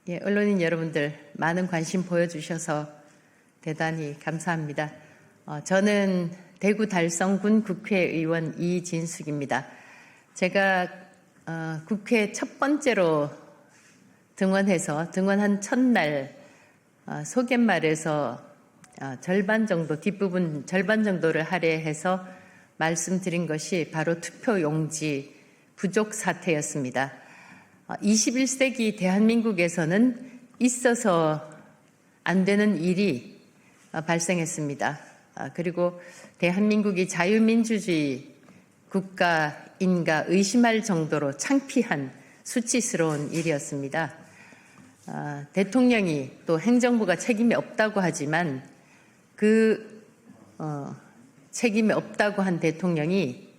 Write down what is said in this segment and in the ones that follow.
예, 언론인 여러분들 많은 관심 보여주셔서 대단히 감사합니다. 저는 대구 달성군 국회의원 이진숙입니다. 제가 국회 첫 번째로 등원한 첫날 소갯말에서 절반 정도, 뒷부분 절반 정도를 할애해서 말씀드린 것이 바로 투표용지 부족 사태였습니다. 21세기 대한민국에서는 있어서 안 되는 일이 발생했습니다. 그리고 대한민국이 자유민주주의 국가인가 의심할 정도로 창피한 수치스러운 일이었습니다. 대통령이 또 행정부가 책임이 없다고 하지만 책임이 없다고 한 대통령이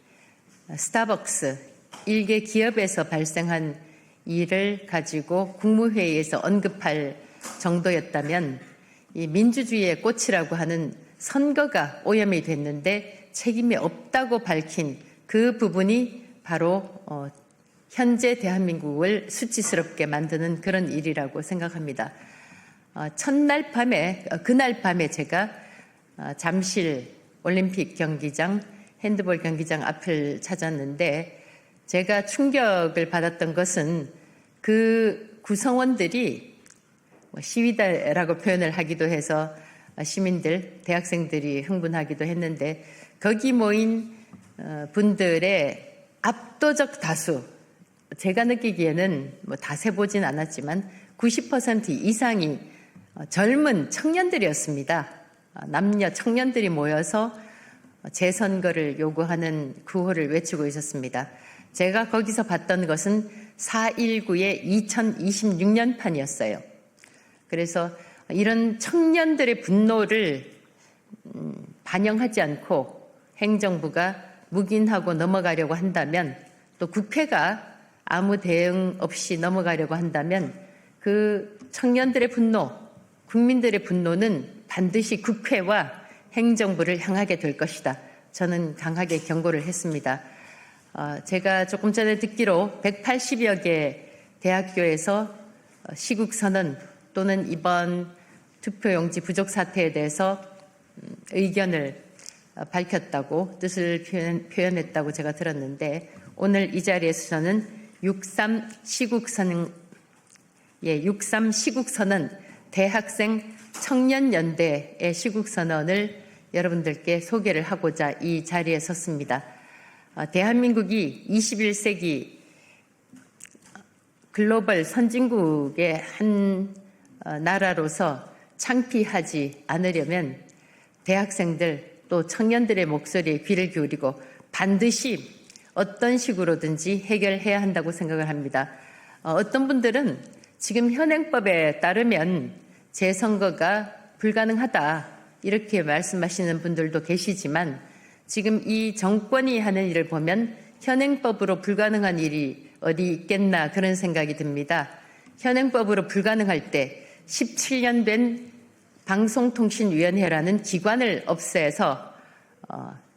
스타벅스 일개 기업에서 발생한 일을 가지고 국무회의에서 언급할 정도였다면 이 민주주의의 꽃이라고 하는 선거가 오염이 됐는데 책임이 없다고 밝힌 그 부분이 바로 현재 대한민국을 수치스럽게 만드는 그런 일이라고 생각합니다. 그날 밤에 제가 잠실 올림픽 경기장, 핸드볼 경기장 앞을 찾았는데 제가 충격을 받았던 것은 그 구성원들이 시위대라고 표현을 하기도 해서 시민들, 대학생들이 흥분하기도 했는데 거기 모인 분들의 압도적 다수, 제가 느끼기에는 다 세보진 않았지만 90% 이상이 젊은 청년들이었습니다. 남녀 청년들이 모여서 재선거를 요구하는 구호를 외치고 있었습니다. 제가 거기서 봤던 것은 4.19의 2026년판이었어요. 그래서 이런 청년들의 분노를 반영하지 않고 행정부가 묵인하고 넘어가려고 한다면, 또 국회가 아무 대응 없이 넘어가려고 한다면 그 청년들의 분노, 국민들의 분노는 반드시 국회와 행정부를 향하게 될 것이다. 저는 강하게 경고를 했습니다. 제가 조금 전에 듣기로 180여 개 대학교에서 시국선언 또는 이번 투표용지 부족 사태에 대해서 의견을 밝혔다고, 뜻을 표현했다고 제가 들었는데, 오늘 이 자리에서는 6.3 시국선언 대학생 청년연대의 시국선언을 여러분들께 소개를 하고자 이 자리에 섰습니다. 대한민국이 21세기 글로벌 선진국의 한 나라로서 창피하지 않으려면 대학생들 또 청년들의 목소리에 귀를 기울이고 반드시 어떤 식으로든지 해결해야 한다고 생각을 합니다. 어떤 분들은 지금 현행법에 따르면 재선거가 불가능하다 이렇게 말씀하시는 분들도 계시지만, 지금 이 정권이 하는 일을 보면 현행법으로 불가능한 일이 어디 있겠나 그런 생각이 듭니다. 현행법으로 불가능할 때 17년 된 방송통신위원회라는 기관을 없애서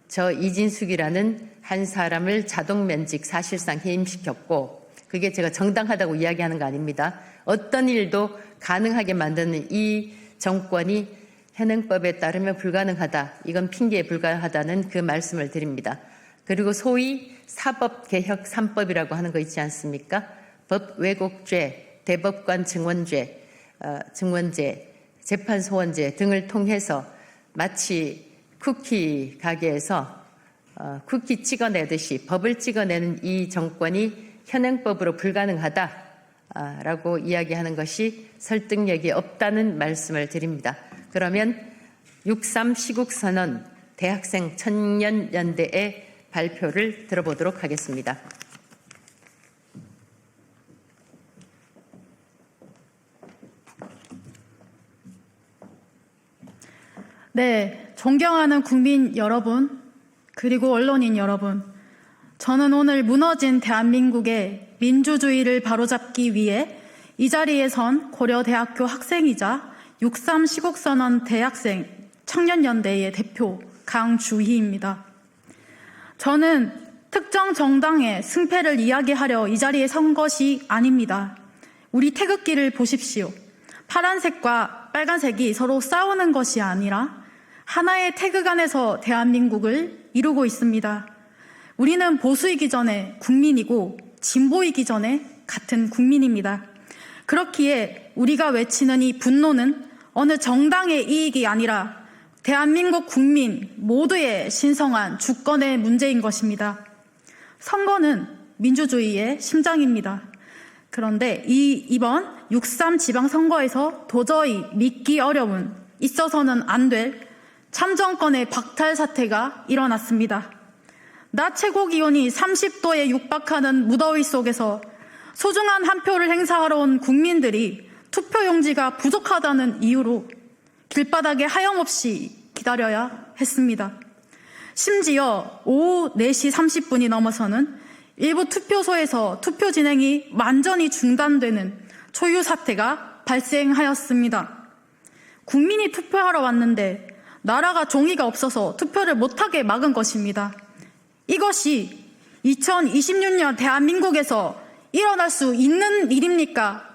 저 이진숙이라는 한 사람을 자동면직 사실상 해임시켰고, 그게 제가 정당하다고 이야기하는 거 아닙니다. 어떤 일도 가능하게 만드는 이 정권이 현행법에 따르면 불가능하다, 이건 핑계에 불과하다는 그 말씀을 드립니다. 그리고 소위 사법개혁 3법이라고 하는 거 있지 않습니까? 법 왜곡죄, 대법관 증원죄, 재판소원죄 등을 통해서 마치 쿠키 가게에서 쿠키 찍어내듯이 법을 찍어내는 이 정권이 현행법으로 불가능하다라고 이야기하는 것이 설득력이 없다는 말씀을 드립니다. 그러면 6.3 시국선언 대학생 청년연대의 발표를 들어보도록 하겠습니다. 네, 존경하는 국민 여러분, 그리고 언론인 여러분, 저는 오늘 무너진 대한민국의 민주주의를 바로잡기 위해 이 자리에 선 고려대학교 학생이자 6.3 시국선언 대학생 청년연대의 대표 강주희입니다. 저는 특정 정당의 승패를 이야기하려 이 자리에 선 것이 아닙니다. 우리 태극기를 보십시오. 파란색과 빨간색이 서로 싸우는 것이 아니라 하나의 태극 안에서 대한민국을 이루고 있습니다. 우리는 보수이기 전에 국민이고 진보이기 전에 같은 국민입니다. 그렇기에 우리가 외치는 이 분노는 어느 정당의 이익이 아니라 대한민국 국민 모두의 신성한 주권의 문제인 것입니다. 선거는 민주주의의 심장입니다. 그런데 이번 6.3 지방선거에서 도저히 믿기 어려운, 있어서는 안 될 참정권의 박탈 사태가 일어났습니다. 낮 최고기온이 30도에 육박하는 무더위 속에서 소중한 한 표를 행사하러 온 국민들이 투표용지가 부족하다는 이유로 길바닥에 하염없이 기다려야 했습니다. 심지어 오후 4시 30분이 넘어서는 일부 투표소에서 투표 진행이 완전히 중단되는 초유 사태가 발생하였습니다. 국민이 투표하러 왔는데 나라가 종이가 없어서 투표를 못하게 막은 것입니다. 이것이 2026년 대한민국에서 일어날 수 있는 일입니까?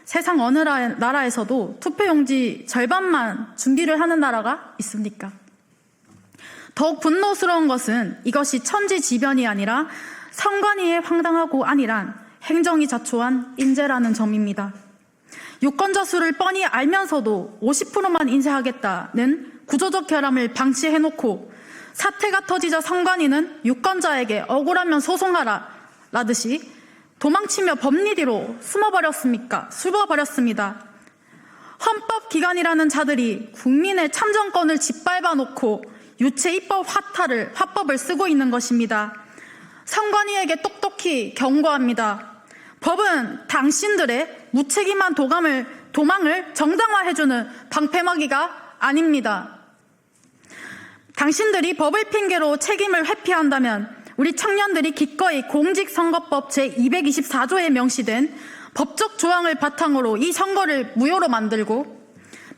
세상 어느 나라에서도 투표용지 절반만 준비를 하는 나라가 있습니까? 더욱 분노스러운 것은 이것이 천지지변이 아니라 선관위의 황당하고 안일한 행정이 자초한 인재라는 점입니다. 유권자 수를 뻔히 알면서도 50%만 인쇄하겠다는 구조적 결함을 방치해놓고 사태가 터지자 선관위는 유권자에게 억울하면 소송하라 라듯이 도망치며 법리뒤로 숨어버렸습니다. 헌법기관이라는 자들이 국민의 참정권을 짓밟아 놓고 유체 입법 화법을 쓰고 있는 것입니다. 선관위에게 똑똑히 경고합니다. 법은 당신들의 무책임한 도망을 정당화해주는 방패막이가 아닙니다. 당신들이 법을 핑계로 책임을 회피한다면 우리 청년들이 기꺼이 공직선거법 제224조에 명시된 법적 조항을 바탕으로 이 선거를 무효로 만들고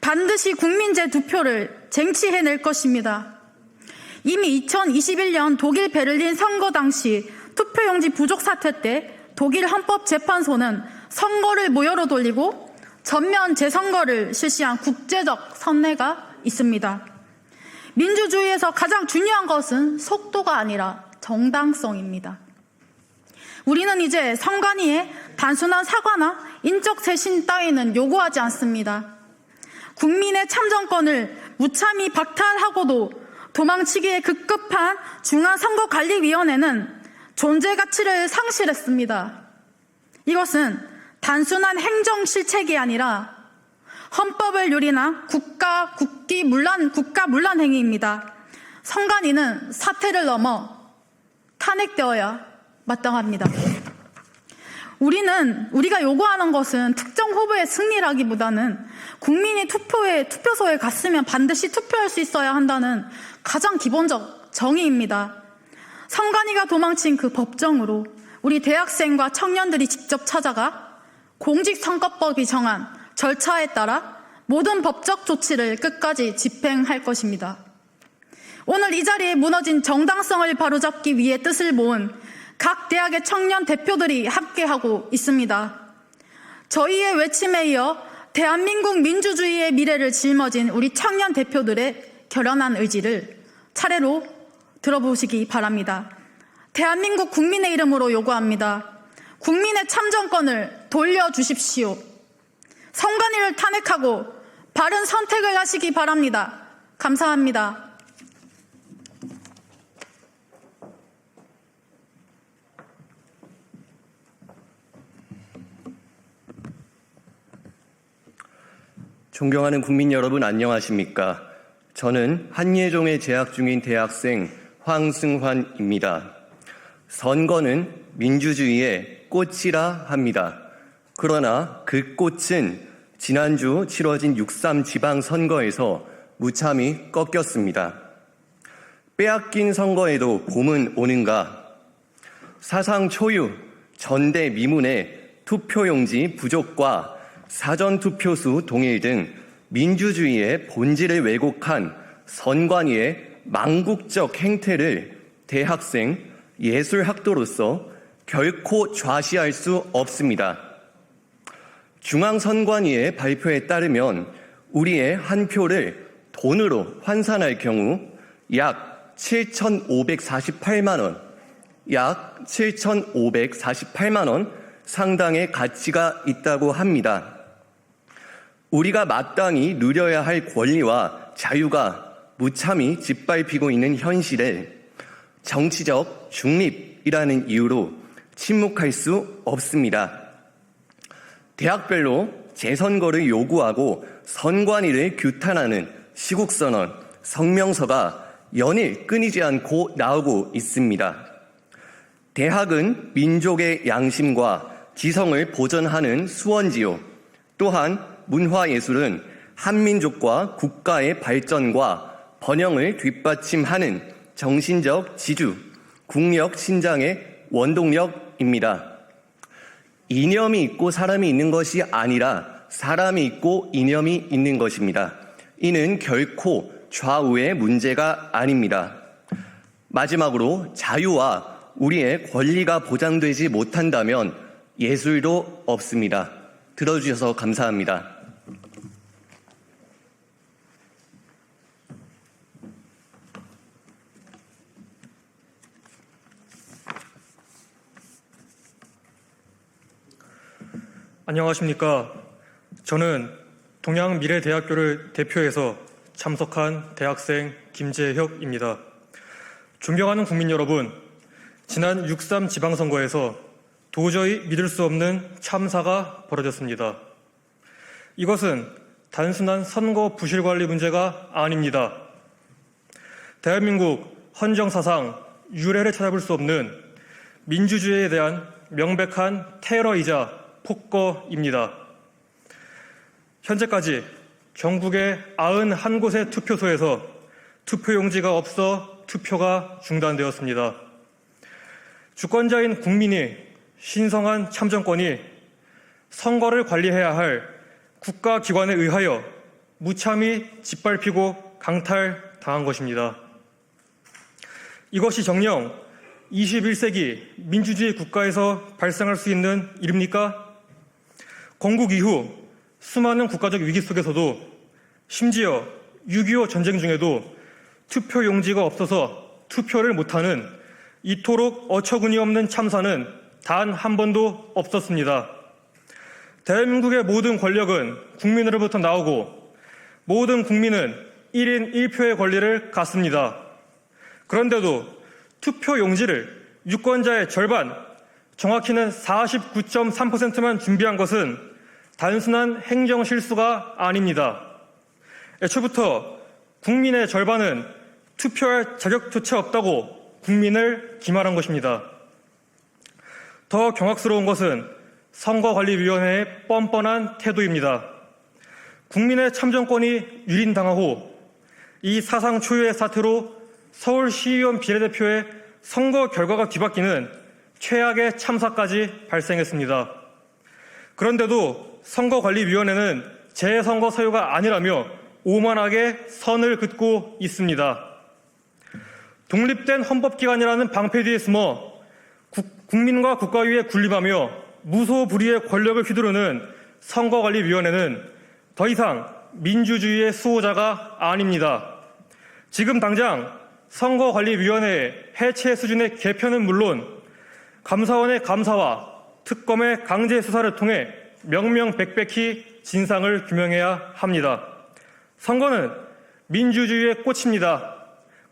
반드시 국민제 2표를 쟁취해낼 것입니다. 이미 2021년 독일 베를린 선거 당시 투표용지 부족 사태 때 독일 헌법재판소는 선거를 무효로 돌리고 전면 재선거를 실시한 국제적 선례가 있습니다. 민주주의에서 가장 중요한 것은 속도가 아니라 정당성입니다. 우리는 이제 선관위에 단순한 사과나 인적 쇄신 따위는 요구하지 않습니다. 국민의 참정권을 무참히 박탈하고도 도망치기에 급급한 중앙선거관리위원회는 존재 가치를 상실했습니다. 이것은 단순한 행정실책이 아니라 헌법을 유린한 국가 문란 행위입니다. 선관위는 사태를 넘어 탄핵되어야 마땅합니다. 우리가 요구하는 것은 특정 후보의 승리라기보다는 국민이 투표소에 갔으면 반드시 투표할 수 있어야 한다는 가장 기본적 정의입니다. 선관위가 도망친 그 법정으로 우리 대학생과 청년들이 직접 찾아가 공직선거법이 정한 절차에 따라 모든 법적 조치를 끝까지 집행할 것입니다. 오늘 이 자리에 무너진 정당성을 바로잡기 위해 뜻을 모은 각 대학의 청년 대표들이 함께하고 있습니다. 저희의 외침에 이어 대한민국 민주주의의 미래를 짊어진 우리 청년 대표들의 결연한 의지를 차례로 들어보시기 바랍니다. 대한민국 국민의 이름으로 요구합니다. 국민의 참정권을 돌려주십시오. 선관위를 탄핵하고 바른 선택을 하시기 바랍니다. 감사합니다. 존경하는 국민 여러분 안녕하십니까? 저는 한예종에 재학 중인 대학생 황승환입니다. 선거는 민주주의의 꽃이라 합니다. 그러나 그 꽃은 지난주 치러진 6.3 지방선거에서 무참히 꺾였습니다. 빼앗긴 선거에도 봄은 오는가? 사상 초유 전대미문의 투표용지 부족과 사전투표수 동일 등 민주주의의 본질을 왜곡한 선관위의 망국적 행태를 대학생, 예술학도로서 결코 좌시할 수 없습니다. 중앙선관위의 발표에 따르면 우리의 한 표를 돈으로 환산할 경우 약 7,548만 원, 약 7,548만 원 상당의 가치가 있다고 합니다. 우리가 마땅히 누려야 할 권리와 자유가 무참히 짓밟히고 있는 현실에 정치적 중립이라는 이유로 침묵할 수 없습니다. 대학별로 재선거를 요구하고 선관위를 규탄하는 시국선언, 성명서가 연일 끊이지 않고 나오고 있습니다. 대학은 민족의 양심과 지성을 보존하는 수원지요. 또한 문화예술은 한민족과 국가의 발전과 번영을 뒷받침하는 정신적 지주, 국력 신장의 원동력입니다. 이념이 있고 사람이 있는 것이 아니라 사람이 있고 이념이 있는 것입니다. 이는 결코 좌우의 문제가 아닙니다. 마지막으로 자유와 우리의 권리가 보장되지 못한다면 예술도 없습니다. 들어주셔서 감사합니다. 안녕하십니까. 저는 동양미래대학교를 대표해서 참석한 대학생 김재혁입니다. 존경하는 국민 여러분, 지난 6.3 지방선거에서 도저히 믿을 수 없는 참사가 벌어졌습니다. 이것은 단순한 선거 부실관리 문제가 아닙니다. 대한민국 헌정사상 유례를 찾아볼 수 없는 민주주의에 대한 명백한 테러이자 폭거입니다. 현재까지 전국의 91곳의 투표소에서 투표용지가 없어 투표가 중단되었습니다. 주권자인 국민이 신성한 참정권이 선거를 관리해야 할 국가기관에 의하여 무참히 짓밟히고 강탈당한 것입니다. 이것이 정녕 21세기 민주주의 국가에서 발생할 수 있는 일입니까? 건국 이후 수많은 국가적 위기 속에서도 심지어 6.25 전쟁 중에도 투표용지가 없어서 투표를 못하는 이토록 어처구니 없는 참사는 단 한 번도 없었습니다. 대한민국의 모든 권력은 국민으로부터 나오고 모든 국민은 1인 1표의 권리를 갖습니다. 그런데도 투표용지를 유권자의 절반, 정확히는 49.3%만 준비한 것은 단순한 행정실수가 아닙니다. 애초부터 국민의 절반은 투표할 자격조차 없다고 국민을 기만한 것입니다. 더 경악스러운 것은 선거관리위원회의 뻔뻔한 태도입니다. 국민의 참정권이 유린당하고 이 사상 초유의 사태로 서울시의원 비례대표의 선거 결과가 뒤바뀌는 최악의 참사까지 발생했습니다. 그런데도 선거관리위원회는 재선거 사유가 아니라며 오만하게 선을 긋고 있습니다. 독립된 헌법기관이라는 방패 뒤에 숨어 국민과 국가 위에 군림하며 무소불위의 권력을 휘두르는 선거관리위원회는 더 이상 민주주의의 수호자가 아닙니다. 지금 당장 선거관리위원회의 해체 수준의 개편은 물론 감사원의 감사와 특검의 강제 수사를 통해 명명백백히 진상을 규명해야 합니다. 선거는 민주주의의 꽃입니다.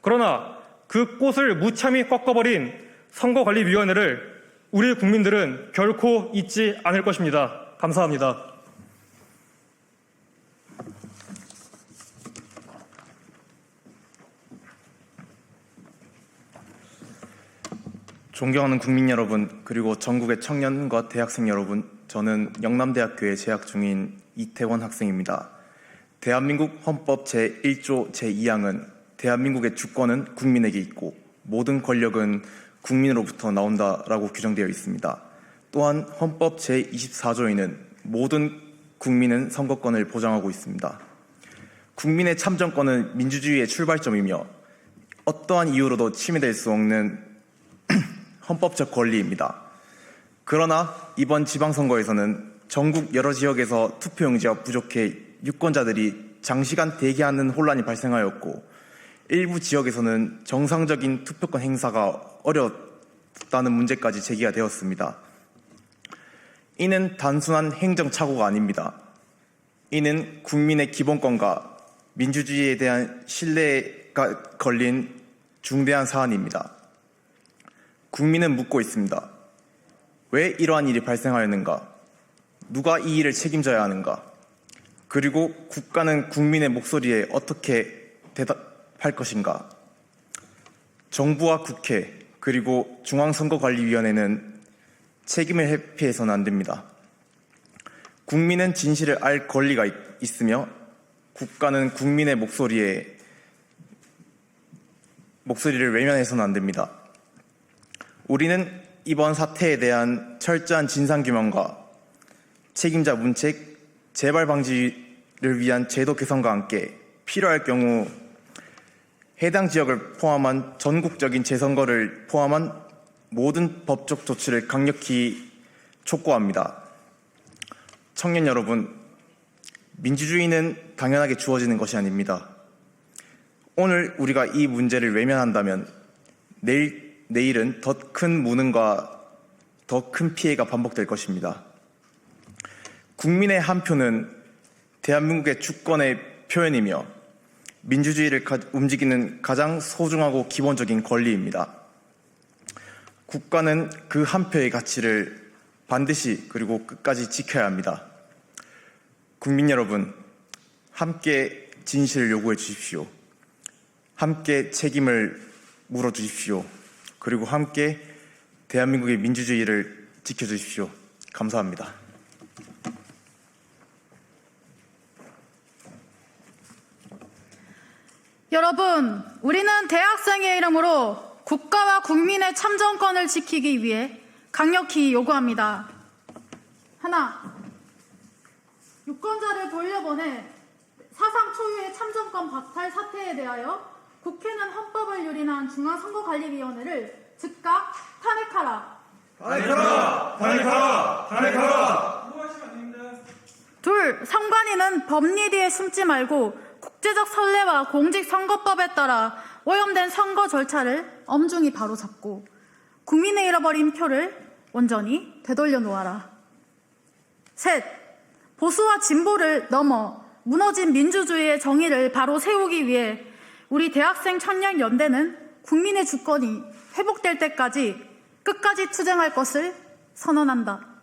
그러나 그 꽃을 무참히 꺾어버린 선거관리위원회를 우리 국민들은 결코 잊지 않을 것입니다. 감사합니다. 존경하는 국민 여러분, 그리고 전국의 청년과 대학생 여러분, 저는 영남대학교에 재학 중인 이태원 학생입니다. 대한민국 헌법 제1조 제2항은 대한민국의 주권은 국민에게 있고 모든 권력은 국민으로부터 나온다라고 규정되어 있습니다. 또한 헌법 제24조에는 모든 국민은 선거권을 보장하고 있습니다. 국민의 참정권은 민주주의의 출발점이며 어떠한 이유로도 침해될 수 없는 헌법적 권리입니다. 그러나 이번 지방선거에서는 전국 여러 지역에서 투표용지가 부족해 유권자들이 장시간 대기하는 혼란이 발생하였고 일부 지역에서는 정상적인 투표권 행사가 어려웠다는 문제까지 제기가 되었습니다. 이는 단순한 행정착오가 아닙니다. 이는 국민의 기본권과 민주주의에 대한 신뢰가 걸린 중대한 사안입니다. 국민은 묻고 있습니다. 왜 이러한 일이 발생하였는가? 누가 이 일을 책임져야 하는가? 그리고 국가는 국민의 목소리에 어떻게 대답할 것인가? 정부와 국회 그리고 중앙선거관리위원회는 책임을 회피해서는 안 됩니다. 국민은 진실을 알 권리가 있으며 국가는 국민의 목소리를 외면해서는 안 됩니다. 우리는 이번 사태에 대한 철저한 진상규명과 책임자 문책, 재발 방지를 위한 제도 개선과 함께 필요할 경우 해당 지역을 포함한 전국적인 재선거를 포함한 모든 법적 조치를 강력히 촉구합니다. 청년 여러분, 민주주의는 당연하게 주어지는 것이 아닙니다. 오늘 우리가 이 문제를 외면한다면 내일은 더 큰 무능과 더 큰 피해가 반복될 것입니다. 국민의 한 표는 대한민국의 주권의 표현이며 민주주의를 움직이는 가장 소중하고 기본적인 권리입니다. 국가는 그 한 표의 가치를 반드시 그리고 끝까지 지켜야 합니다. 국민 여러분, 함께 진실을 요구해 주십시오. 함께 책임을 물어주십시오. 그리고 함께 대한민국의 민주주의를 지켜주십시오. 감사합니다. 여러분, 우리는 대학생의 이름으로 국가와 국민의 참정권을 지키기 위해 강력히 요구합니다. 하나, 유권자를 돌려보내 사상 초유의 참정권 박탈 사태에 대하여 국회는 헌법을 유린한 중앙선거관리위원회를 즉각 탄핵하라. 탄핵하라! 탄핵하라! 탄핵하라! 둘, 선관위는 법리 뒤에 숨지 말고 국제적 선례와 공직선거법에 따라 오염된 선거 절차를 엄중히 바로잡고 국민의 잃어버린 표를 온전히 되돌려 놓아라. 셋, 보수와 진보를 넘어 무너진 민주주의의 정의를 바로 세우기 위해 우리 대학생 청년연대는 국민의 주권이 회복될 때까지 끝까지 투쟁할 것을 선언한다.